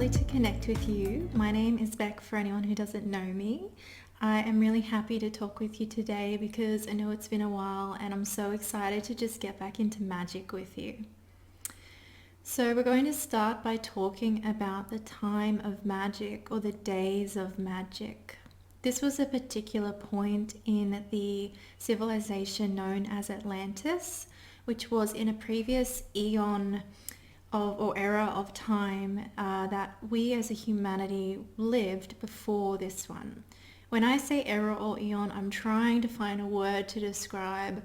lovely to connect with you. My name is Becc for anyone who doesn't know me. I am really happy to talk with you today because I know it's been a while and I'm so excited to just get back into magic with you. So we're going to start by talking about the time of magic or the days of magic. This was a particular point in the civilization known as Atlantis, which was in a previous eon or era of time that we as a humanity lived before this one. When I say era or eon, I'm trying to find a word to describe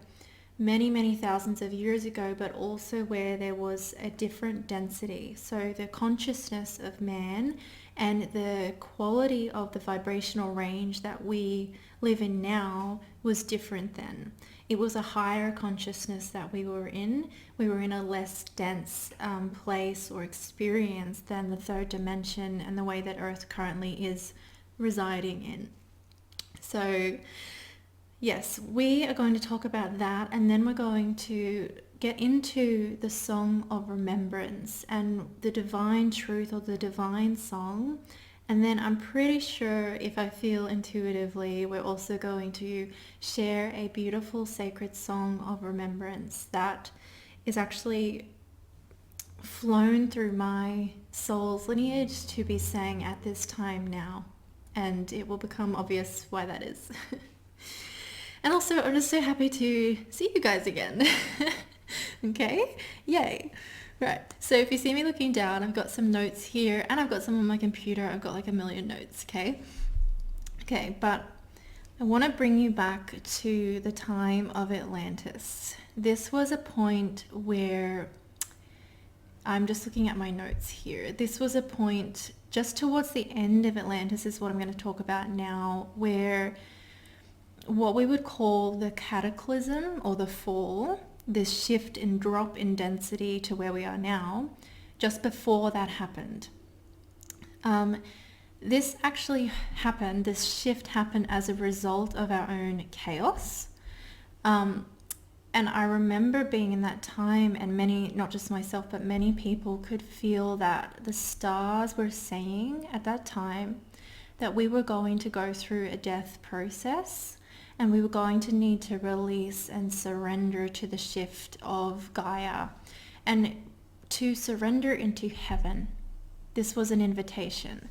many thousands of years ago, but also where there was a different density. So the consciousness of man and the quality of the vibrational range that we live in now was different then. It was a higher consciousness that we were in. We were in a less dense place or experience than the third dimension and the way that Earth currently is residing in. So yes, we are going to talk about that, and then we're going to get into the Song of Remembrance and the divine truth or the divine song. And then I'm pretty sure, if I feel intuitively, we're also going to share a beautiful sacred song of remembrance that is actually flown through my soul's lineage to be sang at this time now. And it will become obvious why that is. And also, I'm just so happy to see you guys again. Okay? Yay. Right, so if you see me looking down, I've got some notes here and I've got some on my computer. I've got like a million notes, okay? Okay, but I want to bring you back to the time of Atlantis. This was a point where, I'm just looking at my notes here. This was a point just towards the end of Atlantis is what I'm going to talk about now, where what we would call the cataclysm or the fall, this shift and drop in density to where we are now, just before that happened. This actually happened, this shift happened as a result of our own chaos. And I remember being in that time, and many, not just myself, but many people could feel that the stars were saying at that time that we were going to go through a death process. And we were going to need to release and surrender to the shift of Gaia and to surrender into heaven. This was an invitation.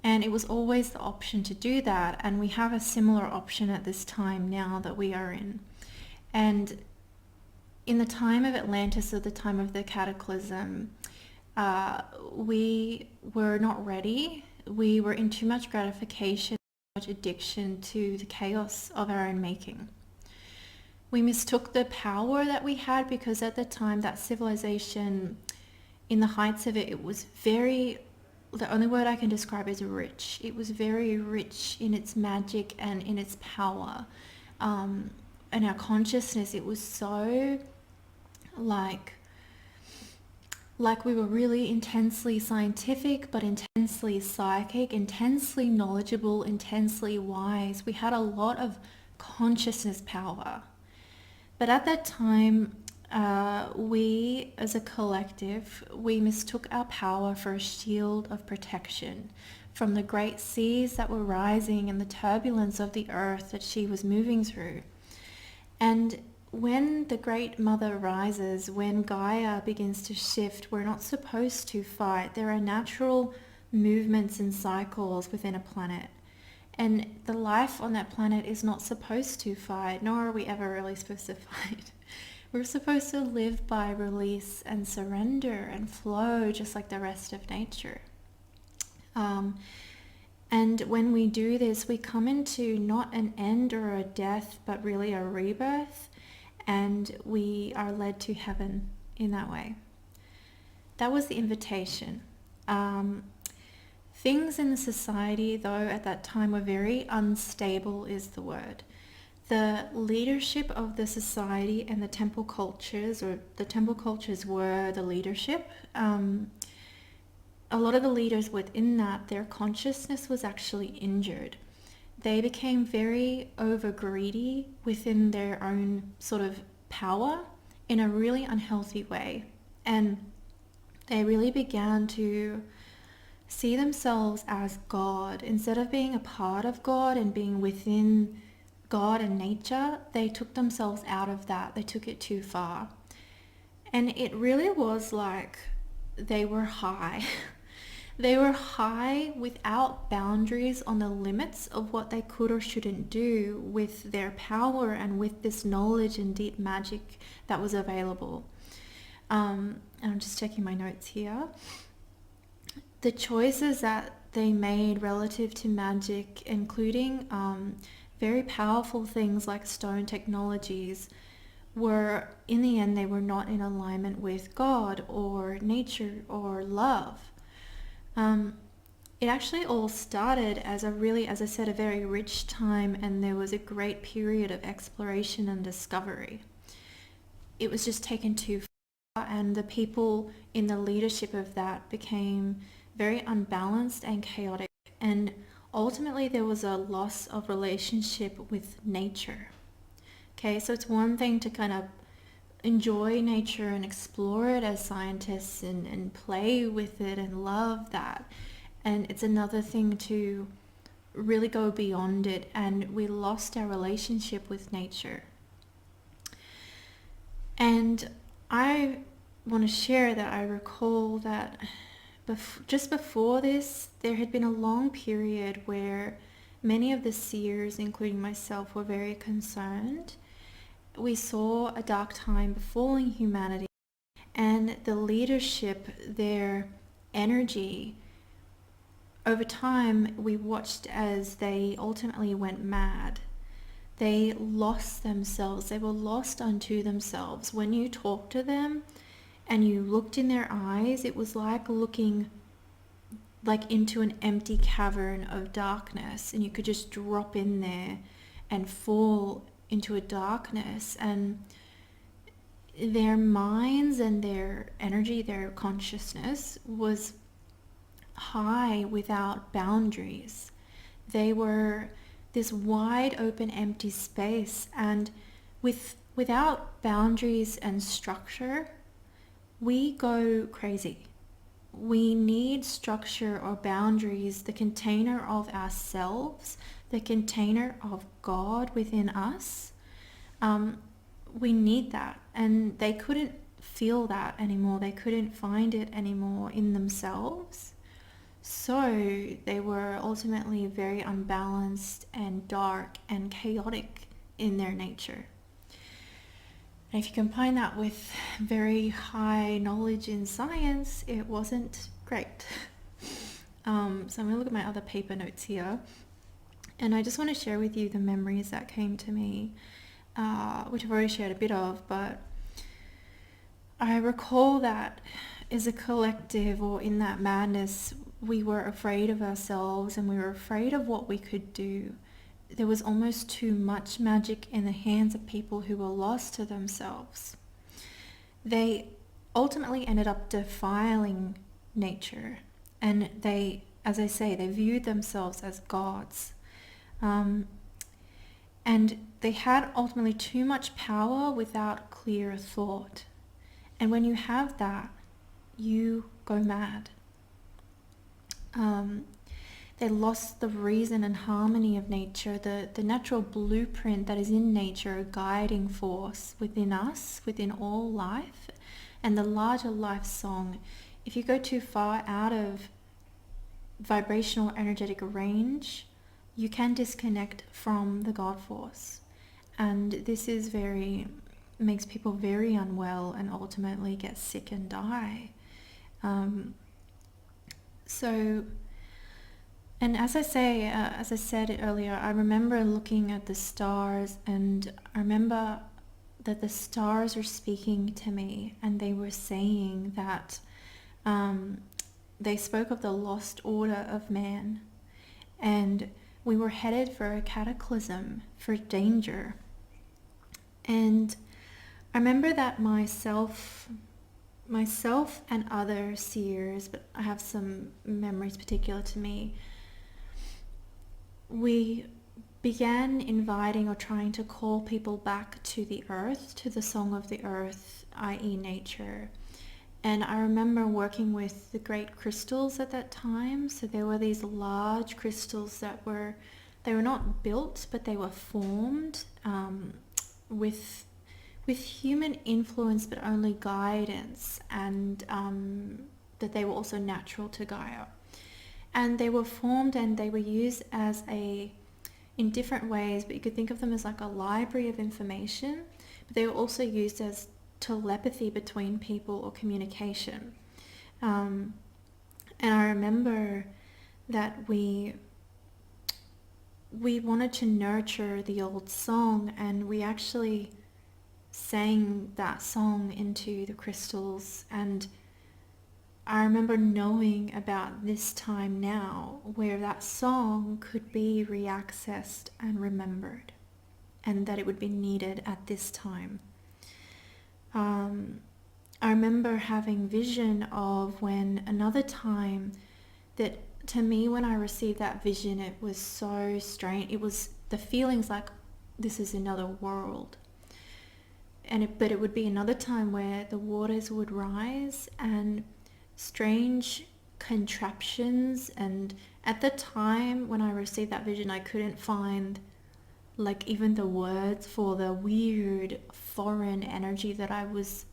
And it was always the option to do that. And we have a similar option at this time now that we are in. And in the time of Atlantis, or the time of the cataclysm, we were not ready. We were in too much gratification, much addiction to the chaos of our own making. We mistook the power that we had because at the time that civilization, in the heights of it, it was very, the only word I can describe is rich. It was very rich in its magic and in its power. And our consciousness, it was so like we were really intensely scientific, but intensely psychic, intensely knowledgeable, intensely wise. We had a lot of consciousness power. But at that time, we as a collective, we mistook our power for a shield of protection from the great seas that were rising and the turbulence of the earth that she was moving through. And when the Great Mother rises, when Gaia begins to shift, we're not supposed to fight. There are natural movements and cycles within a planet. And the life on that planet is not supposed to fight, nor are we ever really supposed to fight. We're supposed to live by release and surrender and flow just like the rest of nature. And when we do this, we come into not an end or a death, but really a rebirth. And we are led to heaven in that way. That was the invitation. Things in the society, though, at that time were very unstable, is the word. The leadership of the society and the temple cultures, or the temple cultures were the leadership. A lot of the leaders within that, their consciousness was actually injured. They became very over greedy within their own sort of power in a really unhealthy way. And they really began to see themselves as God. Instead of being a part of God and being within God and nature, they took themselves out of that. They took it too far. And it really was like they were high. They were high without boundaries on the limits of what they could or shouldn't do with their power and with this knowledge and deep magic that was available. I'm just checking my notes here. The choices that they made relative to magic, including very powerful things like stone technologies, were, in the end, they were not in alignment with God or nature or love. It actually all started as as I said, a very rich time, and there was a great period of exploration and discovery. It was just taken too far, and the people in the leadership of that became very unbalanced and chaotic, and ultimately there was a loss of relationship with nature. Okay, so it's one thing to kind of enjoy nature and explore it as scientists and play with it and love that. And it's another thing to really go beyond it, and we lost our relationship with nature. And I want to share that I recall that just before this, there had been a long period where many of the seers, including myself, were very concerned. We saw a dark time befalling humanity, and the leadership, their energy, over time we watched as they ultimately went mad. They lost themselves. They were lost unto themselves. When you talked to them and you looked in their eyes, it was like looking like into an empty cavern of darkness, and you could just drop in there and fall into a darkness, and their minds and their energy, their consciousness was high without boundaries. They were this wide open empty space, and without boundaries and structure, we go crazy. We need structure or boundaries, the container of ourselves, the container of God within us. We need that, and they couldn't feel that anymore. They couldn't find it anymore in themselves. So they were ultimately very unbalanced and dark and chaotic in their nature. And if you combine that with very high knowledge in science, it wasn't great. So I'm going to look at my other paper notes here. And I just want to share with you the memories that came to me, which I've already shared a bit of, but I recall that as a collective, or in that madness, we were afraid of ourselves and we were afraid of what we could do. There was almost too much magic in the hands of people who were lost to themselves. They ultimately ended up defiling nature, and they, as I say, they viewed themselves as gods. And they had ultimately too much power without clear thought. And when you have that, you go mad. They lost the reason and harmony of nature, the natural blueprint that is in nature, a guiding force within us, within all life, and the larger life song. If you go too far out of vibrational energetic range, you can disconnect from the God force. And this is makes people very unwell and ultimately get sick and die. And as I said earlier, I remember looking at the stars, and I remember that the stars were speaking to me, and they were saying that they spoke of the lost order of man, and we were headed for a cataclysm, for danger. And I remember that myself and other seers, but I have some memories particular to me, we began inviting or trying to call people back to the earth, to the song of the earth, i.e. nature. And I remember working with the great crystals at that time. So there were these large crystals they were not built, but they were formed with human influence, but only guidance, and that they were also natural to Gaia. And they were formed and they were used in different ways, but you could think of them as like a library of information, but they were also used as telepathy between people or communication. And I remember that we wanted to nurture the old song, and we actually sang that song into the crystals. And I remember knowing about this time now where that song could be reaccessed and remembered, and that it would be needed at this time. I remember having vision of when another time that, to me, when I received that vision, it was so strange. It was the feelings like this is another world. But it would be another time where the waters would rise and strange contraptions, and at the time when I received that vision, I couldn't find like even the words for the weird foreign energy that I was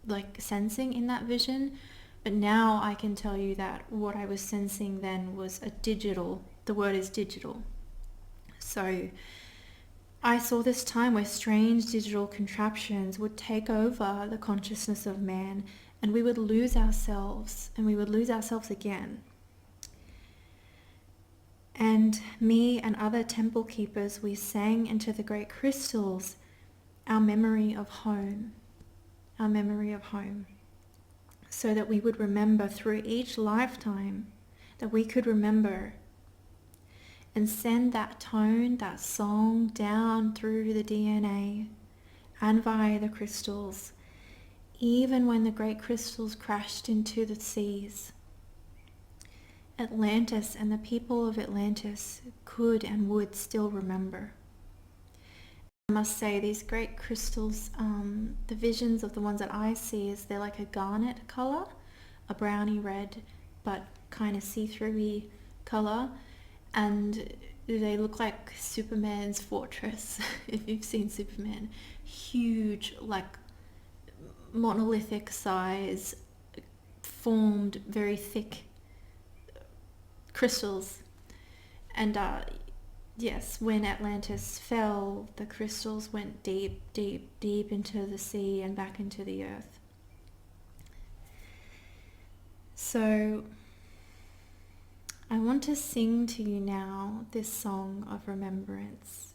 like sensing in that vision. But now I can tell you that what I was sensing then was the word is digital. So I saw this time where strange digital contraptions would take over the consciousness of man, and we would lose ourselves, and we would lose ourselves again. And me and other temple keepers, we sang into the great crystals our memory of home, so that we would remember through each lifetime, that we could remember and send that tone, that song down through the DNA and via the crystals, even when the great crystals crashed into the seas. Atlantis and the people of Atlantis could and would still remember. I must say, these great crystals, the visions of the ones that I see is they're like a garnet color, a browny red, but kind of see-through-y color, and they look like Superman's fortress. If you've seen Superman, huge, like monolithic size, formed, very thick crystals. And yes, when Atlantis fell, the crystals went deep, deep, deep into the sea and back into the earth. So I want to sing to you now this song of remembrance.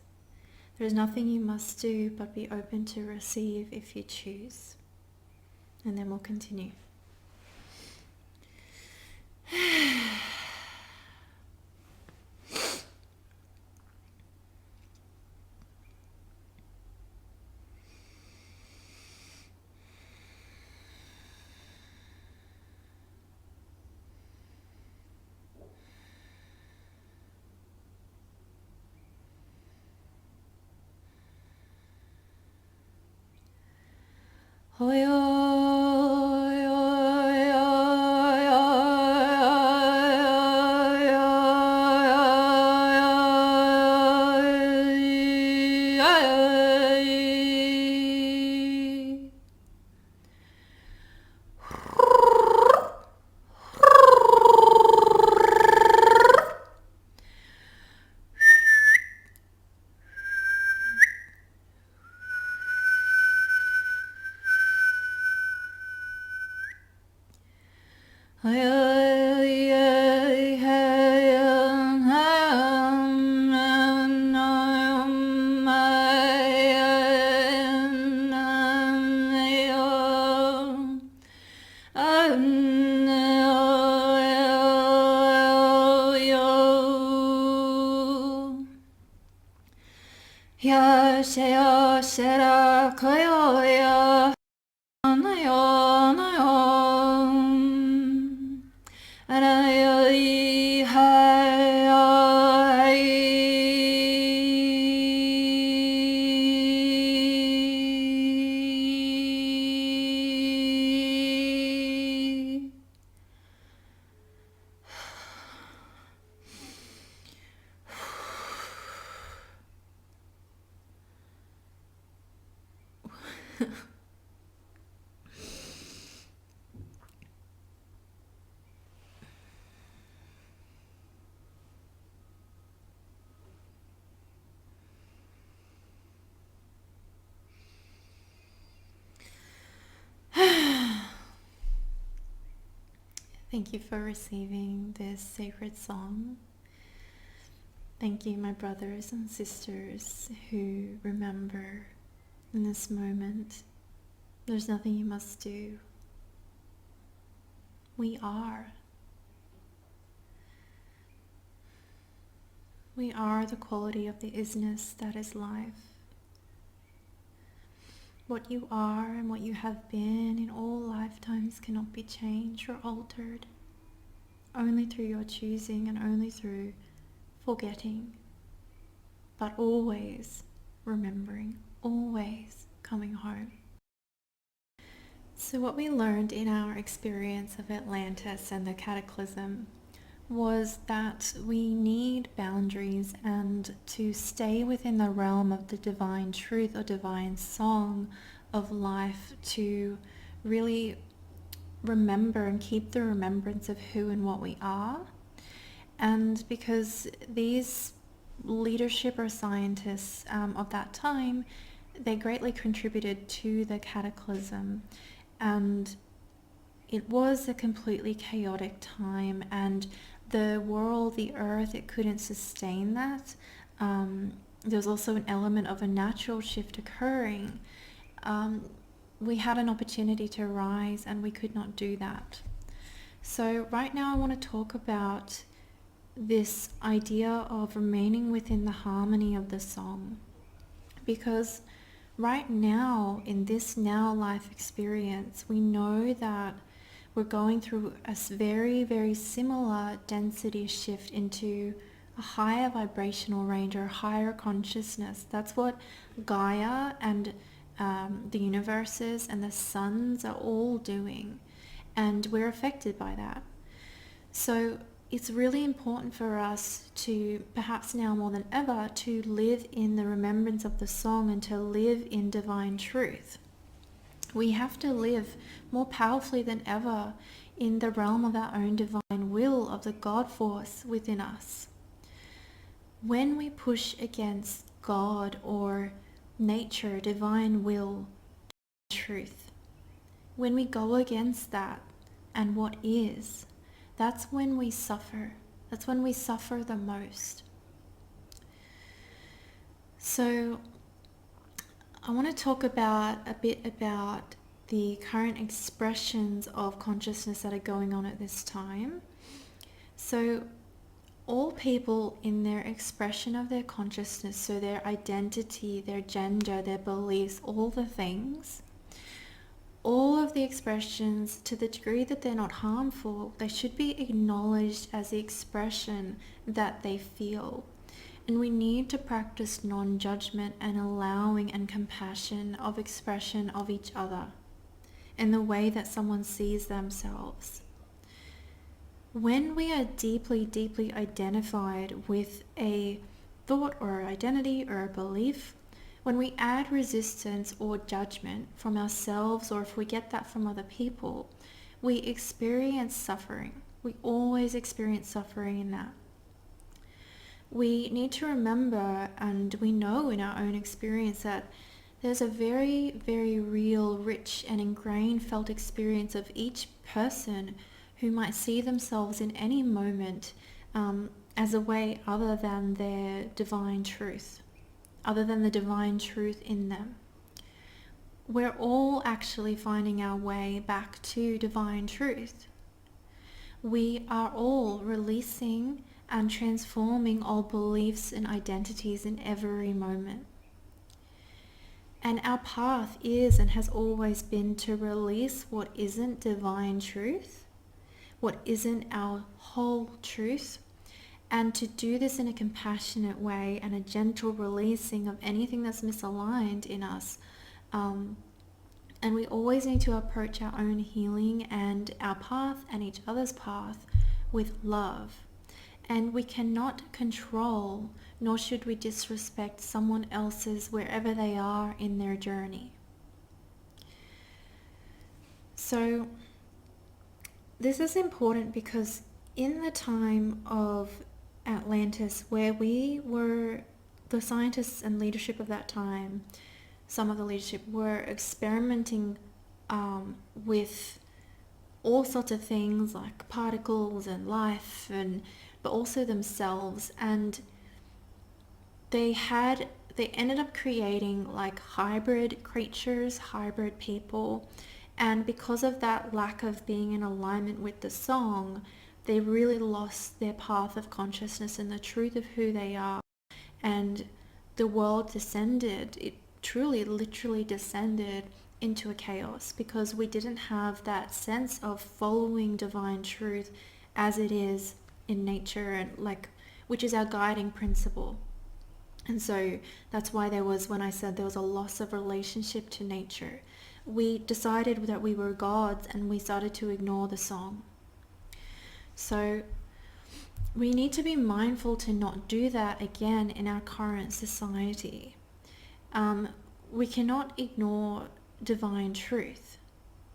There is nothing you must do but be open to receive if you choose. And then we'll continue. Thank you for receiving this sacred song. Thank you, my brothers and sisters who remember in this moment. There's nothing you must do. We are. We are the quality of the isness that is life. What you are and what you have been in all lifetimes cannot be changed or altered, only through your choosing and only through forgetting, but always remembering, always coming home. So what we learned in our experience of Atlantis and the cataclysm was that we need boundaries, and to stay within the realm of the divine truth or divine song of life, to really remember and keep the remembrance of who and what we are. And because these leadership or scientists of that time, they greatly contributed to the cataclysm, and it was a completely chaotic time, and the world, the earth, it couldn't sustain that. There's also an element of a natural shift occurring. We had an opportunity to rise and we could not do that. So right now I want to talk about this idea of remaining within the harmony of the song, because right now in this now life experience, we know that we're going through a very, very similar density shift into a higher vibrational range or a higher consciousness. That's what Gaia and the universes and the suns are all doing, and we're affected by that. So it's really important for us to, perhaps now more than ever, to live in the remembrance of the song and to live in divine truth. We have to live more powerfully than ever in the realm of our own divine will, of the God force within us. When we push against God or nature, divine will, truth, when we go against that and what is, that's when we suffer. That's when we suffer the most. So I want to talk a bit about the current expressions of consciousness that are going on at this time. So all people in their expression of their consciousness, so their identity, their gender, their beliefs, all the things, all of the expressions, to the degree that they're not harmful, they should be acknowledged as the expression that they feel. And we need to practice non-judgment and allowing and compassion of expression of each other in the way that someone sees themselves. When we are deeply, deeply identified with a thought or identity or a belief, when we add resistance or judgment from ourselves, or if we get that from other people, we experience suffering. We always experience suffering in that. We need to remember, and we know in our own experience, that there's a very, very real, rich and ingrained felt experience of each person who might see themselves in any moment as a way other than their divine truth, other than the divine truth in them. We're all actually finding our way back to divine truth. We are all releasing and transforming old beliefs and identities in every moment. And our path is and has always been to release what isn't divine truth, what isn't our whole truth, and to do this in a compassionate way and a gentle releasing of anything that's misaligned in us. And we always need to approach our own healing and our path and each other's path with love. And we cannot control, nor should we disrespect someone else's wherever they are in their journey. So this is important because in the time of Atlantis, where we were, the scientists and leadership of that time, some of the leadership were experimenting with all sorts of things like particles and life, and but also themselves. And they ended up creating like hybrid creatures, hybrid people. And because of that lack of being in alignment with the song, they really lost their path of consciousness and the truth of who they are. And the world descended, it truly, literally descended into a chaos because we didn't have that sense of following divine truth as it is in nature, and like, which is our guiding principle. And so that's why there was, when I said there was a loss of relationship to nature, we decided that we were gods and we started to ignore the song. So we need to be mindful to not do that again in our current society. We cannot ignore divine truth.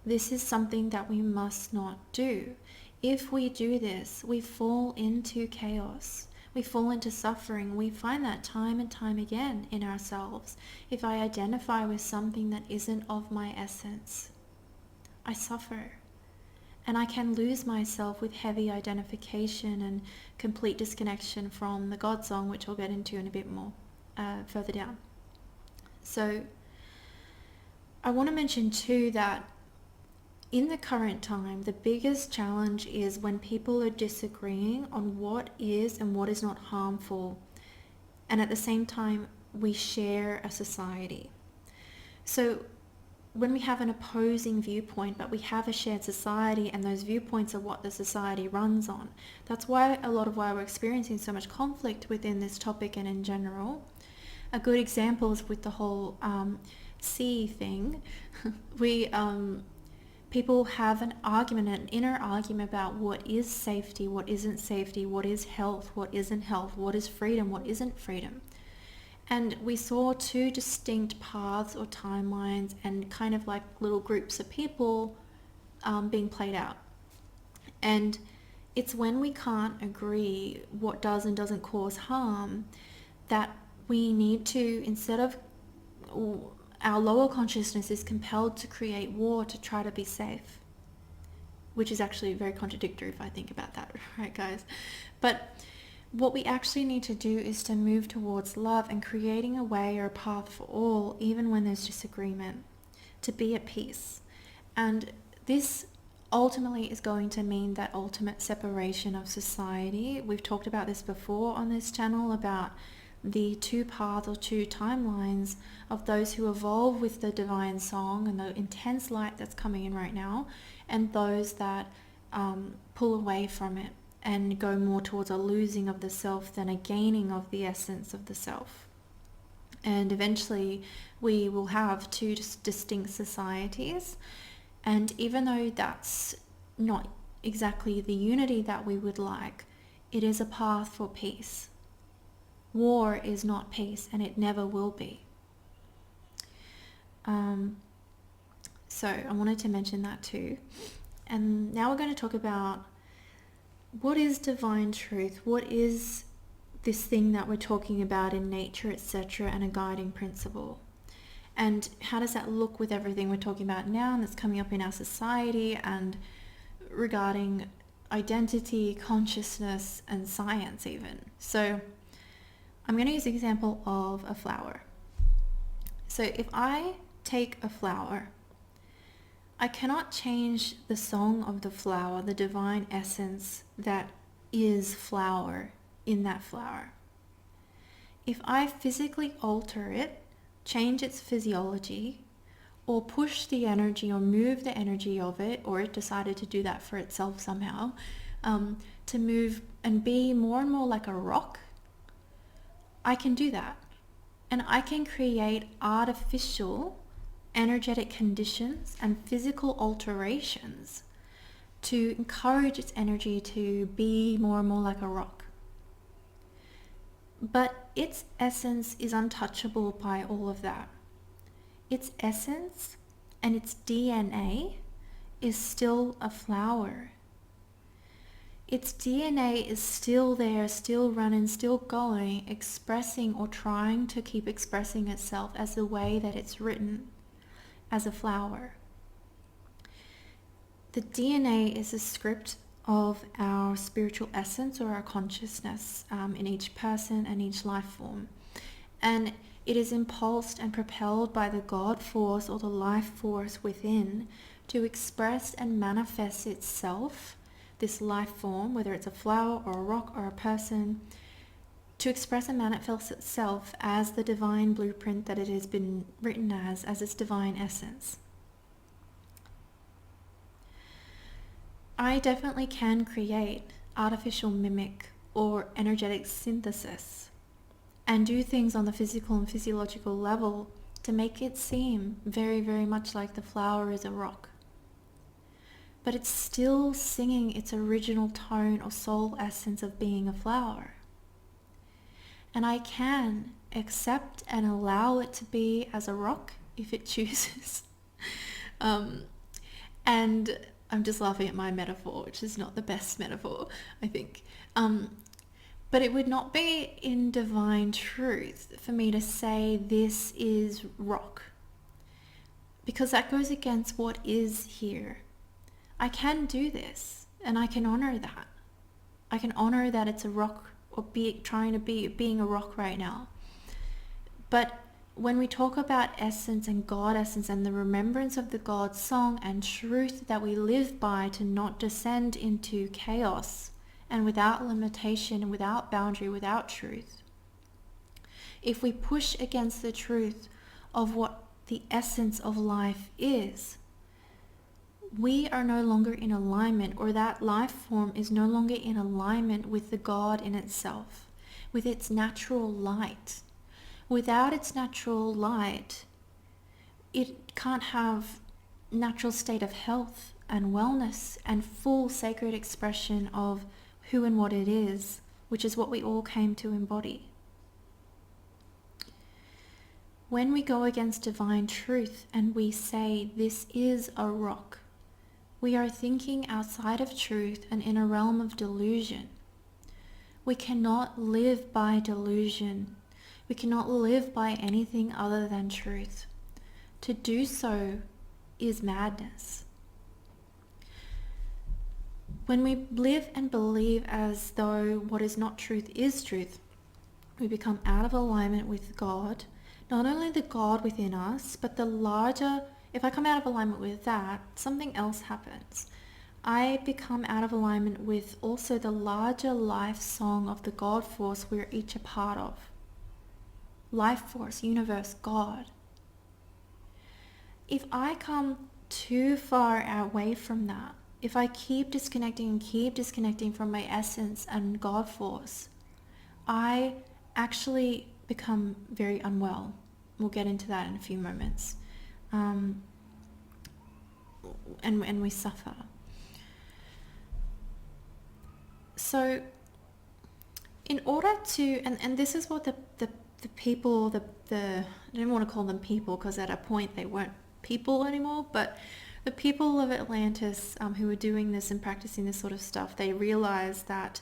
This is something that we must not do. If we do this, we fall into chaos. We fall into suffering. We find that time and time again in ourselves. If I identify with something that isn't of my essence, I suffer. And I can lose myself with heavy identification and complete disconnection from the God song, which I'll get into in a bit more further down. So I want to mention too that in the current time, the biggest challenge is when people are disagreeing on what is and what is not harmful, and at the same time we share a society. So when we have an opposing viewpoint, but we have a shared society, and those viewpoints are what the society runs on. That's why a lot of why we're experiencing so much conflict within this topic and in general. A good example is with the whole sea thing. People have an argument, an inner argument about what is safety, what isn't safety, what is health, what isn't health, what is freedom, what isn't freedom. And we saw two distinct paths or timelines and kind of like little groups of people being played out. And it's when we can't agree what does and doesn't cause harm that we need to, instead of, our lower consciousness is compelled to create war to try to be safe, which is actually very contradictory if I think about that, right guys? But what we actually need to do is to move towards love and creating a way or a path for all, even when there's disagreement, to be at peace. And this ultimately is going to mean that ultimate separation of society. We've talked about this before on this channel, about the two paths or two timelines of those who evolve with the divine song and the intense light that's coming in right now, and those that pull away from it and go more towards a losing of the self than a gaining of the essence of the self. And eventually we will have two distinct societies. And even though that's not exactly the unity that we would like, it is a path for peace. War is not peace, and it never will be. So I wanted to mention that too. And now we're going to talk about what is divine truth, what is this thing that we're talking about in nature, etc., and a guiding principle. And how does that look with everything we're talking about now and that's coming up in our society and regarding identity, consciousness, and science even. So I'm going to use the example of a flower. So if I take a flower, I cannot change the song of the flower, the divine essence that is flower in that flower. If I physically alter it, change its physiology, or push the energy or move the energy of it, or it decided to do that for itself somehow, to move and be more and more like a rock, I can do that. And I can create artificial energetic conditions and physical alterations to encourage its energy to be more and more like a rock. But its essence is untouchable by all of that. Its essence and its DNA is still a flower. Its DNA is still there, still running, still going, expressing or trying to keep expressing itself as the way that it's written, as a flower. the DNA is a script of our spiritual essence or our consciousness in each person and each life form. And it is impulsed and propelled by the God force or the life force within to express and manifest itself, this life form, whether it's a flower or a rock or a person, to express and manifest itself as the divine blueprint that it has been written as its divine essence. I definitely can create artificial mimic or energetic synthesis and do things on the physical and physiological level to make it seem very, very much like the flower is a rock. But it's still singing its original tone or soul essence of being a flower. And I can accept and allow it to be as a rock if it chooses. And I'm just laughing at my metaphor, which is not the best metaphor, I think. But it would not be in divine truth for me to say this is rock, because that goes against what is here. I can do this, and I can honor that. I can honor that it's a rock, or being a rock right now. But when we talk about essence and God essence and the remembrance of the God song and truth that we live by to not descend into chaos and without limitation and without boundary, without truth, if we push against the truth of what the essence of life is, we are no longer in alignment, or that life form is no longer in alignment with the God in itself, with its natural light. Without its natural light, it can't have natural state of health and wellness and full sacred expression of who and what it is, which is what we all came to embody. When we go against divine truth and we say this is a rock, we are thinking outside of truth and in a realm of delusion. We cannot live by delusion. We cannot live by anything other than truth. To do so is madness. When we live and believe as though what is not truth is truth, we become out of alignment with God, not only the God within us, but the larger. If I come out of alignment with that, something else happens. I become out of alignment with also the larger life song of the God force we're each a part of. Life force, universe, God. If I come too far away from that, if I keep disconnecting from my essence and God force, I actually become very unwell. We'll get into that in a few moments. And we suffer. So in order to, and this is what the people, I don't want to call them people because at a point they weren't people anymore, but the people of Atlantis who were doing this and practicing this sort of stuff, they realized that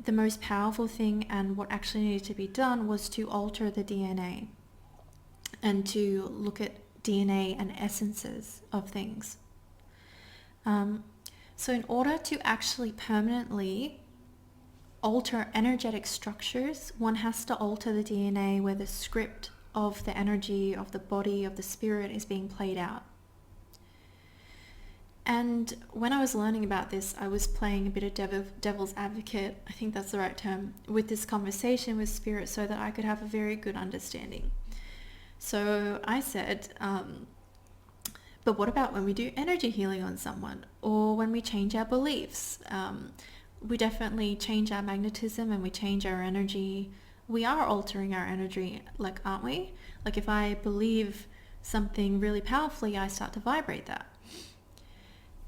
the most powerful thing and what actually needed to be done was to alter the DNA and to look at DNA and essences of things. So in order to actually permanently alter energetic structures, one has to alter the DNA where the script of the energy, of the body, of the spirit is being played out. And when I was learning about this, I was playing a bit of devil's advocate, I think that's the right term, with this conversation with spirit so that I could have a very good understanding. So I said, but what about when we do energy healing on someone, or when we change our beliefs? We definitely change our magnetism and we change our energy. We are altering our energy, like, aren't we? Like if I believe something really powerfully, I start to vibrate that.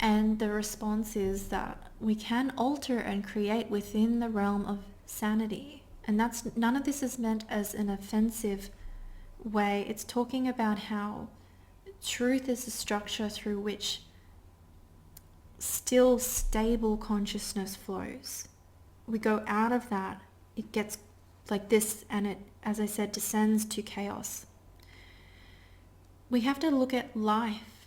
And the response is that we can alter and create within the realm of sanity. And none of this is meant as an offensive way. It's talking about how truth is the structure through which still stable consciousness flows. We go out of that, it gets like this, and it, as I said, descends to chaos. We have to look at life.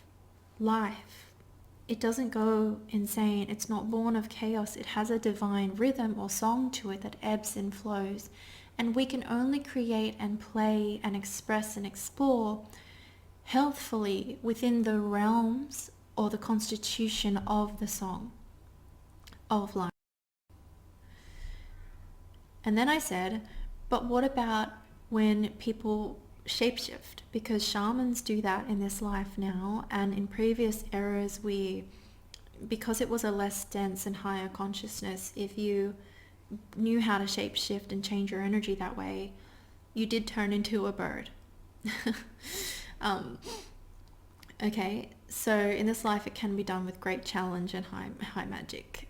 it doesn't go insane. It's not born of chaos. It has a divine rhythm or song to it that ebbs and flows. And we can only create and play and express and explore healthfully within the realms or the constitution of the song of life. And then I said, but what about when people shapeshift? Because shamans do that in this life now, and in previous eras because it was a less dense and higher consciousness, if you knew how to shapeshift and change your energy that way, you did turn into a bird. Okay, so in this life it can be done with great challenge and high magic.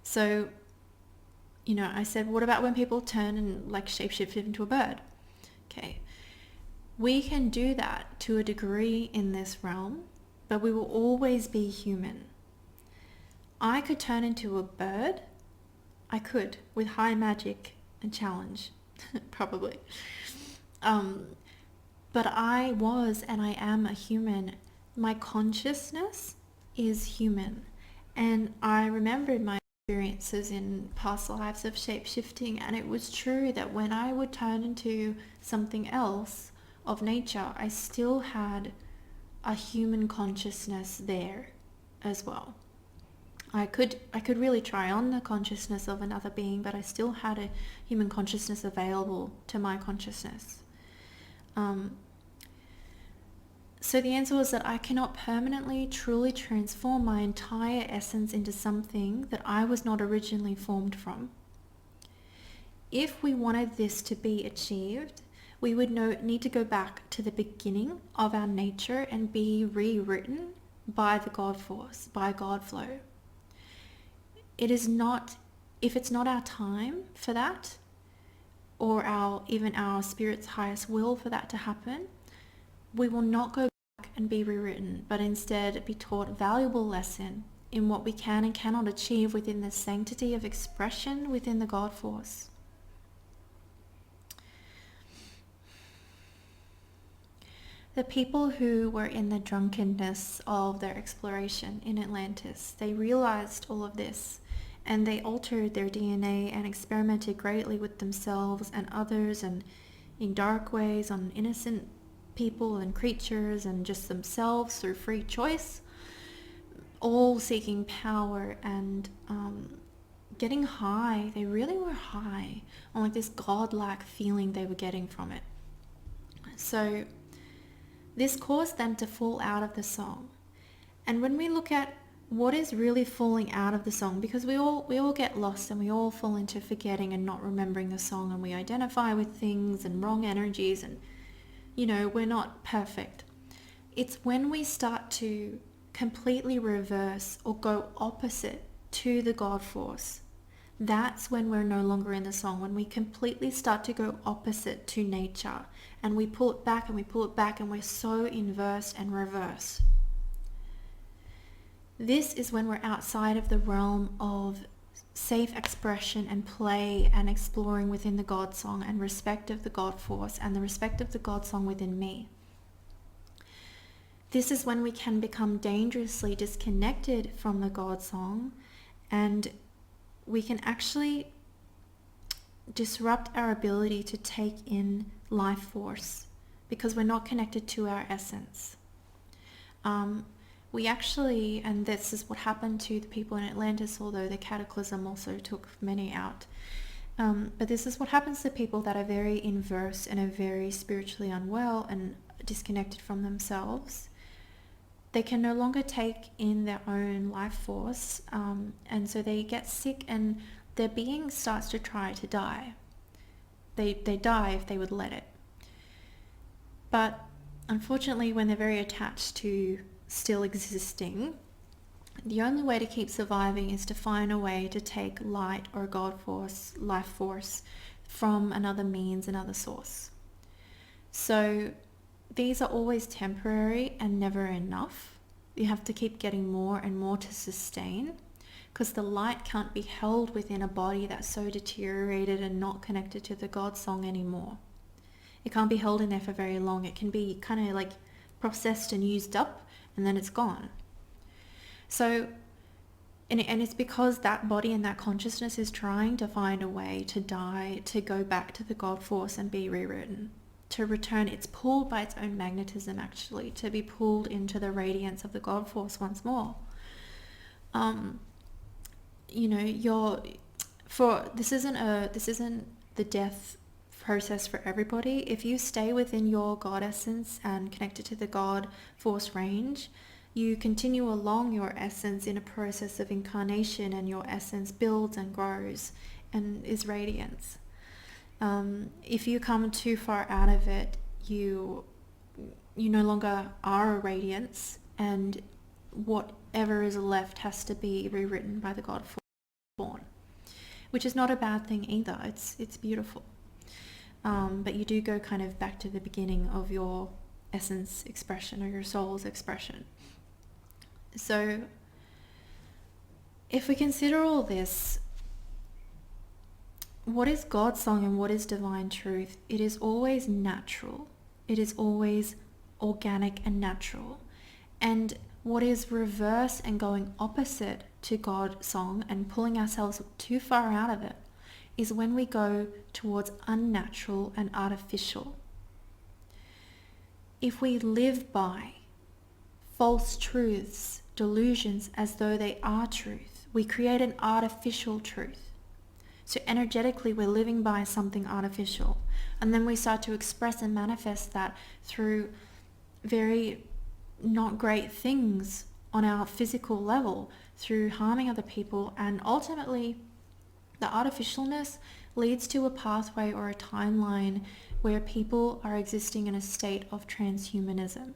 So, I said, what about when people turn and like shapeshift into a bird? Okay, we can do that to a degree in this realm, but we will always be human. I could turn into a bird. I could, with high magic and challenge, probably. But I was and I am a human. My consciousness is human. And I remembered my experiences in past lives of shape-shifting, and it was true that when I would turn into something else of nature, I still had a human consciousness there as well. I could really try on the consciousness of another being, but I still had a human consciousness available to my consciousness. So the answer was that I cannot permanently, truly transform my entire essence into something that I was not originally formed from. If we wanted this to be achieved, we would need to go back to the beginning of our nature and be rewritten by the God force, by God flow. It is not, if it's not our time for that, or even our spirit's highest will for that to happen, we will not go back and be rewritten, but instead be taught a valuable lesson in what we can and cannot achieve within the sanctity of expression within the God force. The people who were in the drunkenness of their exploration in Atlantis, they realized all of this, and they altered their DNA and experimented greatly with themselves and others, and in dark ways on innocent people and creatures and just themselves through free choice, all seeking power and getting high. They really were high on like this godlike feeling they were getting from it. So this caused them to fall out of the song. And when we look at what is really falling out of the song, because we all get lost and we all fall into forgetting and not remembering the song, and we identify with things and wrong energies, and we're not perfect. It's when we start to completely reverse or go opposite to the God force. That's when we're no longer in the song, when we completely start to go opposite to nature, and we pull it back and we pull it back, and we're so inverse and reverse. This is when we're outside of the realm of safe expression and play and exploring within the God song and respect of the God force and the respect of the God song within me. This is when we can become dangerously disconnected from the God song, and we can actually disrupt our ability to take in life force because we're not connected to our essence. We actually, and this is what happened to the people in Atlantis, although the cataclysm also took many out. But this is what happens to people that are very inverse and are very spiritually unwell and disconnected from themselves. They can no longer take in their own life force, and so they get sick, and their being starts to try to die. They die if they would let it. But unfortunately, when they're very attached to still existing, the only way to keep surviving is to find a way to take light or God force, life force, from another means, another source. So these are always temporary and never enough. You have to keep getting more and more to sustain, because the light can't be held within a body that's so deteriorated and not connected to the God song anymore. It can't be held in there for very long. It can be kind of like processed and used up, and then it's gone. So, and it's because that body and that consciousness is trying to find a way to die, to go back to the God force and be rewritten, to return. It's pulled by its own magnetism, actually, to be pulled into the radiance of the God force once more. This isn't the death process for everybody. If you stay within your God essence and connected to the God force range, you continue along your essence in a process of incarnation, and your essence builds and grows and is radiance. If you come too far out of it, you no longer are a radiance, and whatever is left has to be rewritten by the God force born, which is not a bad thing either. It's beautiful. But you do go kind of back to the beginning of your essence expression, or your soul's expression. So if we consider all this, what is God's song and what is divine truth? It is always natural. It is always organic and natural. And what is reverse and going opposite to God's song and pulling ourselves too far out of it is when we go towards unnatural and artificial. If we live by false truths, delusions, as though they are truth, we create an artificial truth. So energetically, we're living by something artificial. And then we start to express and manifest that through very not great things on our physical level, through harming other people. And ultimately, the artificialness leads to a pathway or a timeline where people are existing in a state of transhumanism,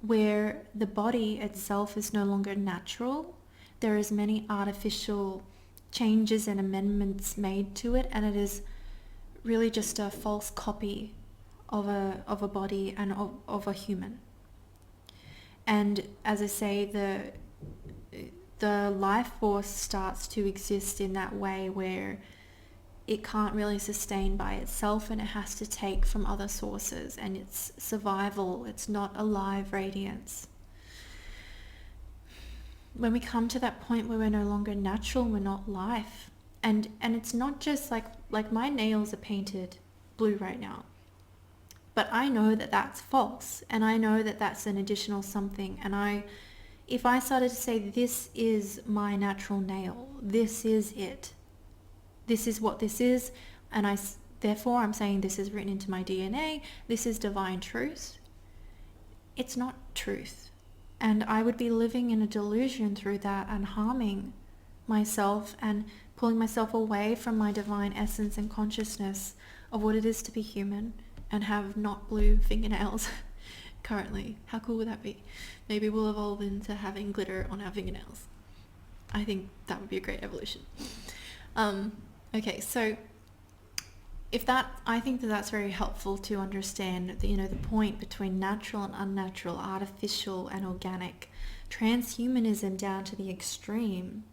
where the body itself is no longer natural. There is many artificial changes and amendments made to it, and it is really just a false copy of a body and of a human. And as I say, the life force starts to exist in that way where it can't really sustain by itself, and it has to take from other sources, and it's survival. It's not a live radiance. When we come to that point where we're no longer natural, we're not life, and it's not just like my nails are painted blue right now, but I know that that's false, and I know that that's an additional something. And if I started to say, this is my natural nail, this is it, this is what this is, and therefore I'm saying this is written into my DNA, this is divine truth, it's not truth. And I would be living in a delusion through that, and harming myself and pulling myself away from my divine essence and consciousness of what it is to be human and have not blue fingernails currently. How cool would that be? Maybe we'll evolve into having glitter on our fingernails. I think that would be a great evolution. Okay, so I think that that's very helpful to understand the point between natural and unnatural, artificial and organic, transhumanism down to the extreme.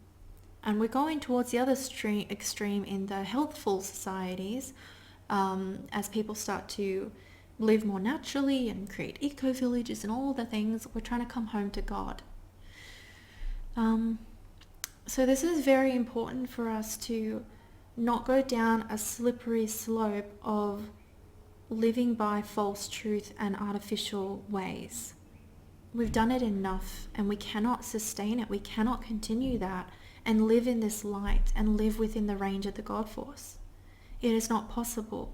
And we're going towards the other extreme in the healthful societies, as people start to live more naturally and create eco-villages and all the things. We're trying to come home to God. So this is very important for us to not go down a slippery slope of living by false truth and artificial ways. We've done it enough, and we cannot sustain it. We cannot continue that and live in this light and live within the range of the God force. It is not possible.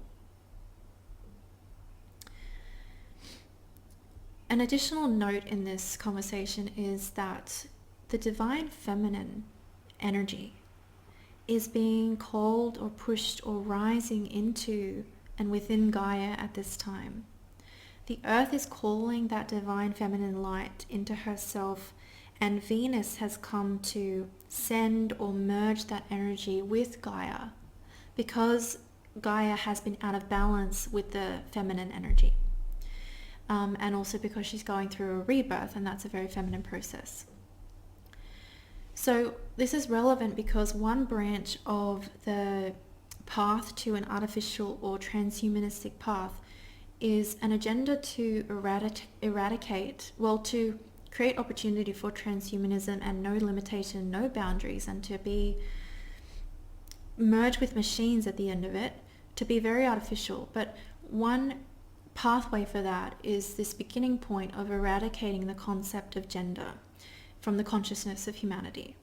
An additional note in this conversation is that the divine feminine energy is being called or pushed or rising into and within Gaia at this time. The earth is calling that divine feminine light into herself, and Venus has come to send or merge that energy with Gaia, because Gaia has been out of balance with the feminine energy. And also because she's going through a rebirth, and that's a very feminine process. So this is relevant because one branch of the path to an artificial or transhumanistic path is an agenda to eradicate, to create opportunity for transhumanism and no limitation, no boundaries, and to be merged with machines at the end of it, to be very artificial. But one pathway for that is this beginning point of eradicating the concept of gender from the consciousness of humanity.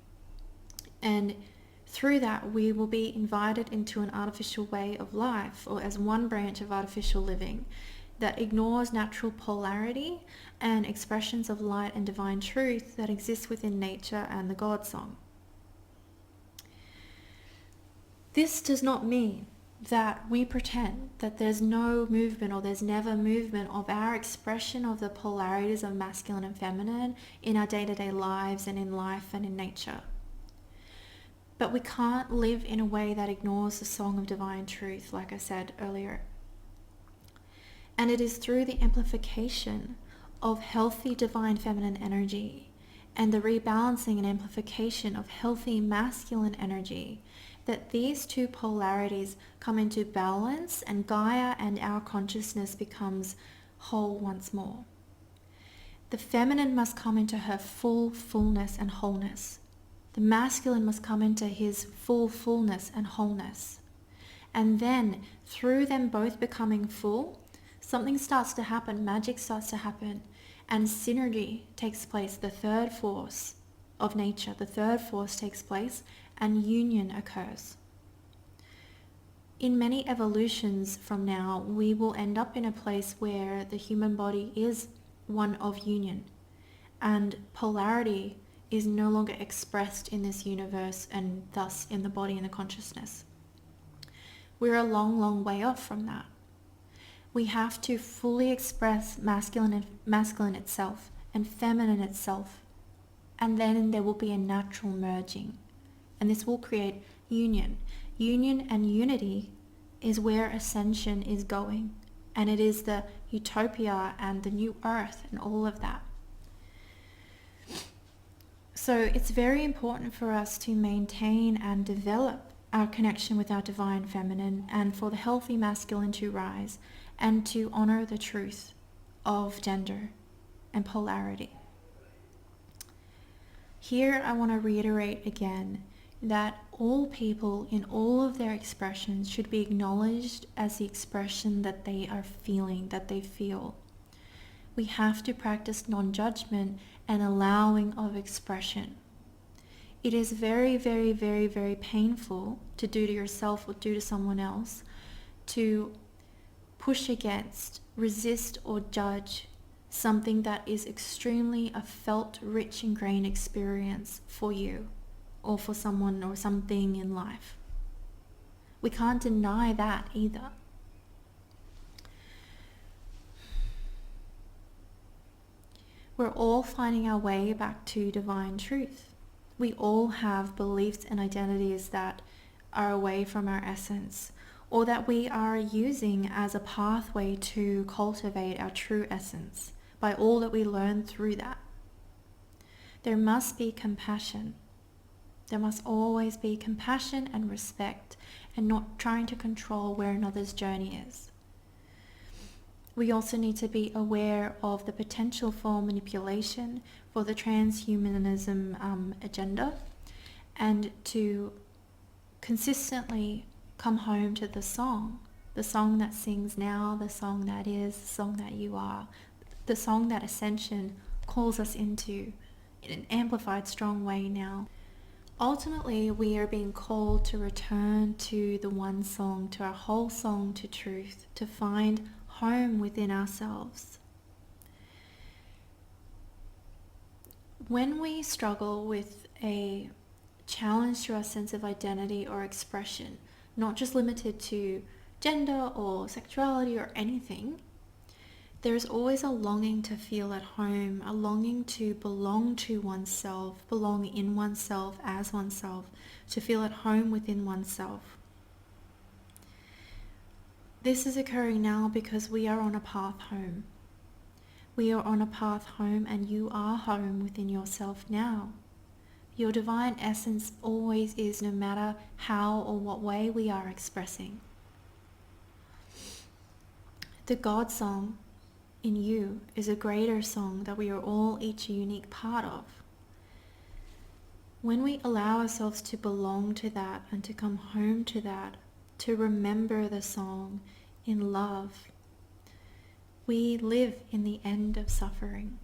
And through that, we will be invited into an artificial way of life, or as one branch of artificial living that ignores natural polarity and expressions of light and divine truth that exist within nature and the God song. This does not mean that we pretend that there's no movement or there's never movement of our expression of the polarities of masculine and feminine in our day-to-day lives and in life and in nature. But we can't live in a way that ignores the song of divine truth, like I said earlier. And it is through the amplification of healthy divine feminine energy and the rebalancing and amplification of healthy masculine energy that these two polarities come into balance and Gaia and our consciousness becomes whole once more. The feminine must come into her fullness and wholeness. The masculine must come into his fullness and wholeness. And then, through them both becoming full, something starts to happen, magic starts to happen, and synergy takes place. The third force of nature, the third force takes place, and union occurs. In many evolutions from now, we will end up in a place where the human body is one of union, and polarity is no longer expressed in this universe and thus in the body and the consciousness. We're a long way off from that. We have to fully express masculine itself and feminine itself, and then there will be a natural merging, and this will create union. Union and unity is where ascension is going, and it is the utopia and the new earth and all of that. So it's very important for us to maintain and develop our connection with our divine feminine, and for the healthy masculine to rise and to honor the truth of gender and polarity. Here I want to reiterate again that all people in all of their expressions should be acknowledged as the expression that they are feeling, that they feel. We have to practice non-judgment and allowing of expression. It is very painful to do to yourself or do to someone else, to push against, resist, or judge something that is extremely a felt, rich, ingrained experience for you or for someone or something in life. We can't deny that either. We're all finding our way back to divine truth. We all have beliefs and identities that are away from our essence, or that we are using as a pathway to cultivate our true essence by all that we learn through that. There must be compassion. There must always be compassion and respect, and not trying to control where another's journey is. We also need to be aware of the potential for manipulation for the transhumanism agenda, and to consistently come home to the song that sings now, the song that is, the song that you are, the song that ascension calls us into in an amplified, strong way now. Ultimately, we are being called to return to the one song, to our whole song, to truth, to find home within ourselves. When we struggle with a challenge to our sense of identity or expression, not just limited to gender or sexuality or anything, there's always a longing to feel at home, a longing to belong to oneself, belong in oneself as oneself, to feel at home within oneself. This is occurring now because we are on a path home. We are on a path home, and you are home within yourself now. Your divine essence always is, no matter how or what way we are expressing. The God song in you is a greater song that we are all each a unique part of. When we allow ourselves to belong to that and to come home to that, to remember the song in love, we live in the end of suffering.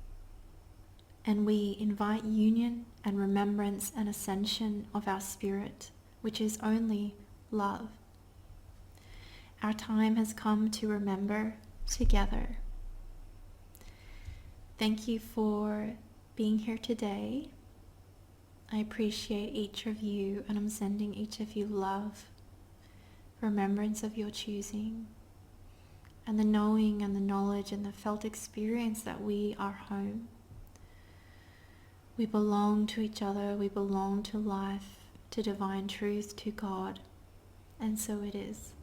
And we invite union and remembrance and ascension of our spirit, which is only love. Our time has come to remember together. Thank you for being here today. I appreciate each of you, and I'm sending each of you love, remembrance of your choosing, and the knowing and the knowledge and the felt experience that we are home. We belong to each other, we belong to life, to divine truth, to God, and so it is.